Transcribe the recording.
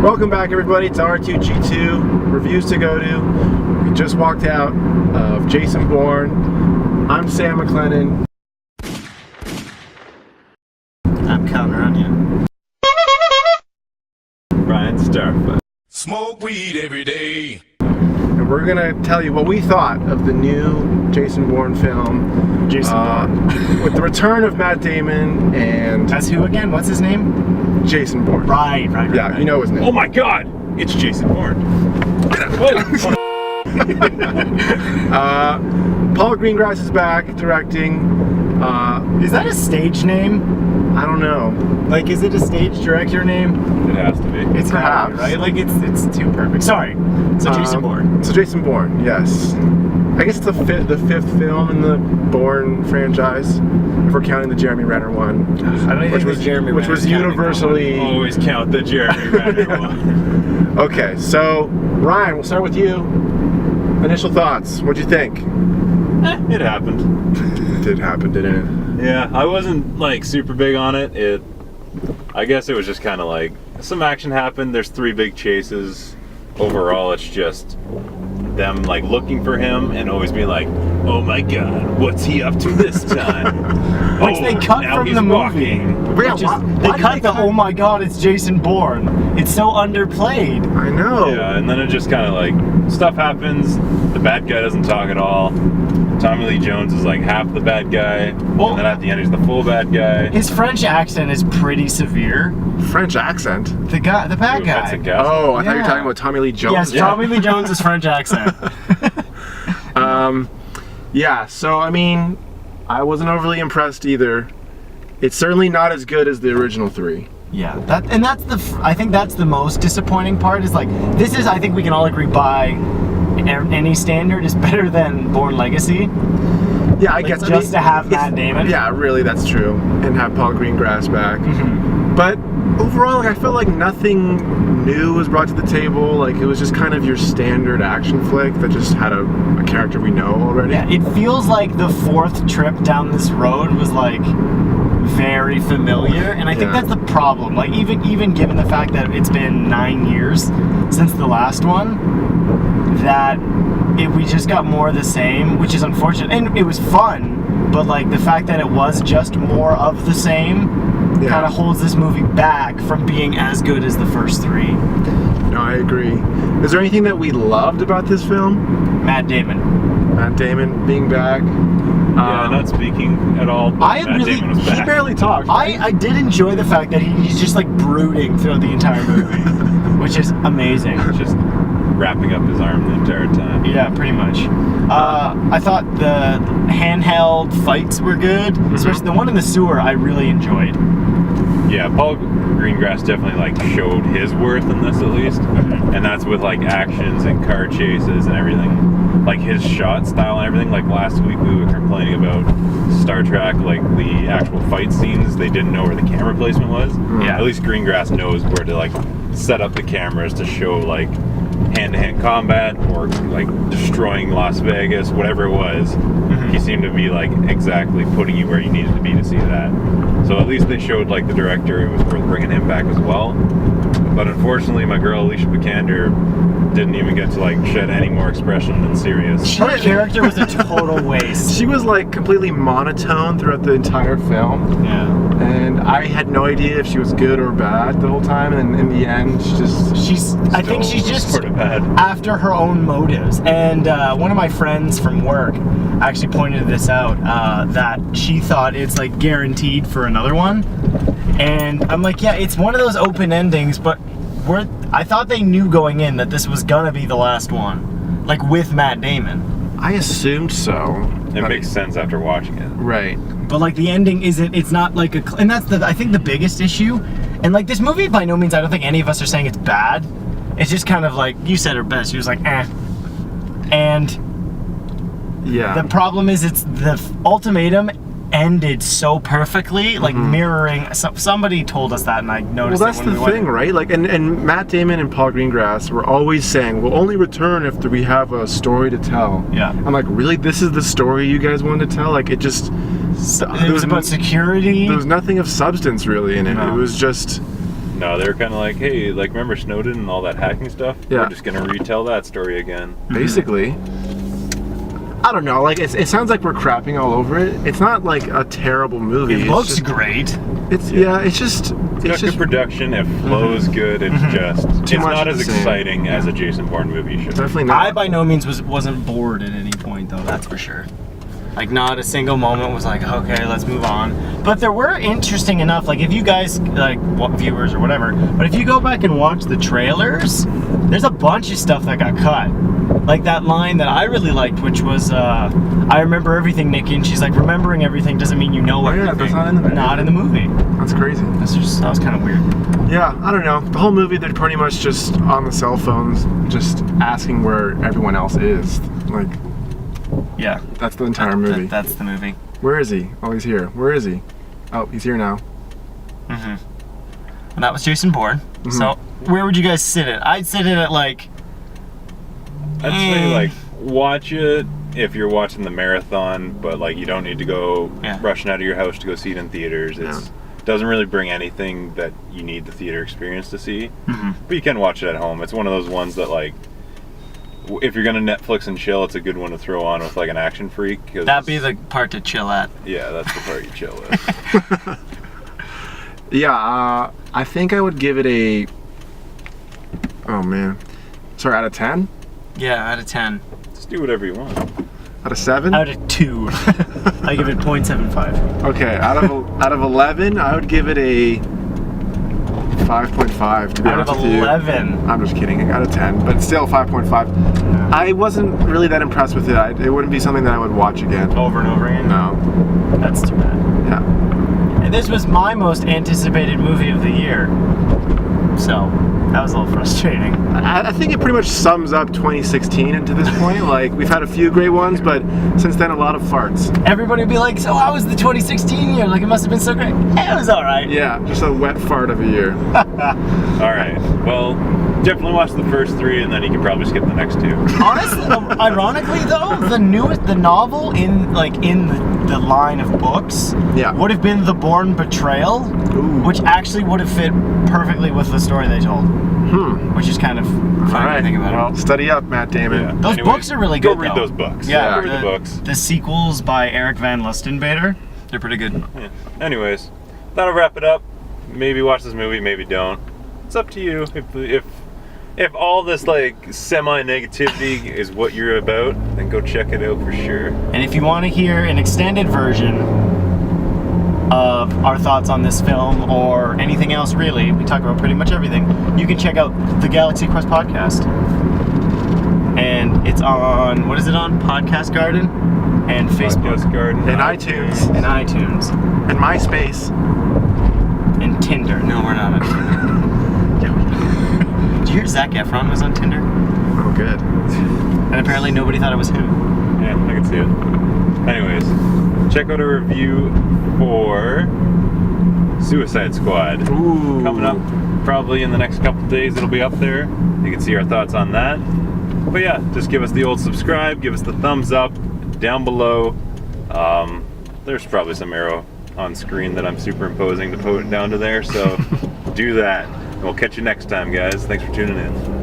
Welcome back, everybody, to R2G2 Reviews to Go To. We just walked out of Jason Bourne. I'm Sam McLennan. I'm counting on you. Ryan Starfoot. Smoke weed every day. And we're going to tell you what we thought of the new Jason Bourne film. Jason Bourne. With the return of Matt Damon and... As who again? What's his name? Jason Bourne. Right. Yeah, you know his name. Oh my god! It's Jason Bourne. Paul Greengrass is back directing. Is that a stage name? I don't know. Like, is it a stage director name? It has to be. It's gotta be, Perhaps. right? Like, it's too perfect. Sorry. So Jason Bourne. So Jason Bourne, yes. I guess it's the fifth film in the Bourne franchise, if we're counting the Jeremy Renner one. I don't even think Jeremy which Renner's was counting universally... Always count the Jeremy Renner one. Okay, so Ryan, we'll start with you. Initial thoughts. What'd you think? It happened. It did happen, didn't it? Yeah, I wasn't like super big on it. I guess it was just kind of like some action happened. There's 3 big chases. Overall, it's just them like looking for him and always being like, "Oh my God, what's he up to this time?" Which they cut now from he's the walking. movie. Yeah, Which is, why they did cut they the cut- "Oh my God, it's Jason Bourne." It's so underplayed. I know. Yeah, and then it just kind of like stuff happens. The bad guy doesn't talk at all. Tommy Lee Jones is like half the bad guy, Well- and then at the end he's the full bad guy. His French accent is pretty severe. French accent. The bad Ooh, guy. that's a guess. Oh, I thought you were Yeah. talking about Tommy Lee Jones. Yes, Tommy Lee Jones' French accent. Yeah, so I mean, I wasn't overly impressed either. It's certainly not as good as the original 3. Yeah, I think that's the most disappointing part. Is like, this is, I think we can all agree by any standard is better than Bourne Legacy. Yeah, I Like, guess just to have Matt Damon. Yeah, really, that's true, and have Paul Greengrass back. But overall, like, I felt like nothing new was brought to the table. Like, it was just kind of your standard action flick that just had a character we know already. Yeah, it feels like the 4th trip down this road was like very familiar, and I think Yeah. that's the problem. Like, even given the fact that it's been 9 years since the last one, that we just got more of the same, which is unfortunate. And it was fun, but like the fact that it was just more of the same Yeah. kind of holds this movie back from being as good as the first 3. No, I agree. Is there anything that we loved about this film? Matt Damon. Matt Damon being back. Yeah, not speaking at all. But I Matt really- Damon was He back. barely talked. Right? I did enjoy the fact that he's just like brooding throughout the entire movie, which is amazing. Just wrapping up his arm the entire time. Yeah, pretty much. I thought the handheld fights were good, especially the one in the sewer. I really enjoyed. Yeah, Paul Greengrass definitely like showed his worth in this at least, and that's with like actions and car chases and everything. Like his shot style and everything. Like last week we were complaining about Star Trek, like the actual fight scenes. They didn't know where the camera placement was. Yeah. At least Greengrass knows where to like set up the cameras to show like hand-to-hand combat or like destroying Las Vegas, whatever it was. He seemed to be like exactly putting you where you needed to be to see that. So at least they showed like the director it was worth bringing him back as well. But unfortunately, my girl Alicia Vikander didn't even get to like shed any more expression than serious. Her character was a total waste. She was like completely monotone throughout the entire film. Yeah. And I had no idea if she was good or bad the whole time, and in the end, I think she's just sort of bad. after her own motives. And one of my friends from work actually pointed this out, that she thought it's like guaranteed for another one. And I'm like, yeah, it's one of those open endings, but I thought they knew going in that this was gonna be the last one, like with Matt Damon. I assumed so. It makes sense after watching it. Right. But like the ending it's not like and that's I think the biggest issue. And like this movie, by no means, I don't think any of us are saying it's bad. It's just kind of like, you said her best, she was like, eh. And Yeah. the problem is it's the ultimatum ended so perfectly, like mirroring, somebody told us that and I Well, noticed that's it when the we went. thing, right? Like, and Matt Damon and Paul Greengrass were always saying, "We'll only return if we have a story to tell." Yeah. I'm like, really? This is the story you guys wanted to tell? Like, it just It was about security. there was nothing of substance really in it. No. It was just No, they're kind of like, hey, like remember Snowden and all that hacking stuff? Yeah. We're just gonna retell that story again. Basically. I don't know, like it sounds like we're crapping all over it. It's not like a terrible movie. It It's looks just- great. It's it's just It's got good production. It flows good. It's just it's Too much not of as the same. exciting as a Jason Bourne movie should. definitely I not. by no means wasn't bored at any point though, that's for sure. Like not a single moment was like, okay, let's move on. But there were interesting enough, like if you guys, like viewers or whatever, but if you go back and watch the trailers, there's a bunch of stuff that got cut. Like that line that I really liked, which was, I remember everything, Nikki, and she's like, remembering everything doesn't mean you know yeah, everything. that's not in the movie. Not in the movie. That's crazy. That was kind of weird. Yeah, I don't know. The whole movie, they're pretty much just on the cell phones, just asking where everyone else is. Like, Yeah. that's the entire movie. That's the movie. Where is he? Oh, he's here. Where is he? Oh, he's here now. And that was Jason Bourne. So where would you guys sit it? I'd sit it at like, I'd say like watch it if you're watching the marathon, but like you don't need to go rushing out of your house to go see it in theaters. It doesn't really bring anything that you need the theater experience to see. But you can watch it at home. It's one of those ones that like, if you're gonna Netflix and chill, it's a good one to throw on with like an action freak. that'd be the part to chill at. Yeah, that's the part you chill with. Yeah, I think I would give it a. Oh man, sorry, out of 10? Yeah, out of 10. Just do whatever you want. Out of 7? Out of 2. I give it 0.75. Okay, out of 11, I would give it a 5.5. To be Out honest of with you. 11. I'm just kidding. Out of 10, but still 5.5. I wasn't really that impressed with it. It wouldn't be something that I would watch again. Over and over again? No. That's too bad. Yeah. And this was my most anticipated movie of the year. So, that was a little frustrating. I think it pretty much sums up 2016 into this point. Like, we've had a few great ones, but since then, a lot of farts. Everybody would be like, so how was the 2016 year? Like, it must have been so great. It was alright. Yeah, just a wet fart of a year. All right. Well, definitely watch the first 3, and then you can probably skip the next 2. Honestly, ironically though, the novel in the line of books would have been The Bourne Betrayal, which actually would have fit perfectly with the story they told. Which is kind of funny to think about. Well, study up, Matt Damon. Yeah. Those books are really good. Go read though. those books. Yeah, Go read the books. The sequels by Eric Van Lustenbader, they're pretty good. Yeah. Anyways, that'll wrap it up. Maybe watch this movie, maybe don't. It's up to you. If all this like semi-negativity is what you're about, then go check it out for sure. And if you want to hear an extended version of our thoughts on this film or anything else really, we talk about pretty much everything, you can check out the Galaxy Quest podcast. And it's on, what is it on? Podcast Garden and Facebook. Podcast Garden. And iTunes. And iTunes. And MySpace. And Tinder. No, we're not on Tinder. Did you hear Zac Efron was on Tinder? Oh, good. And apparently nobody thought it was him. Yeah, I can see it. Anyways, check out a review for Suicide Squad. Ooh. Coming up probably in the next couple days, it'll be up there. You can see our thoughts on that. But yeah, just give us the old subscribe, give us the thumbs up down below. There's probably some arrow on screen that I'm superimposing to put it down to there, so do that. And we'll catch you next time, guys. Thanks for tuning in.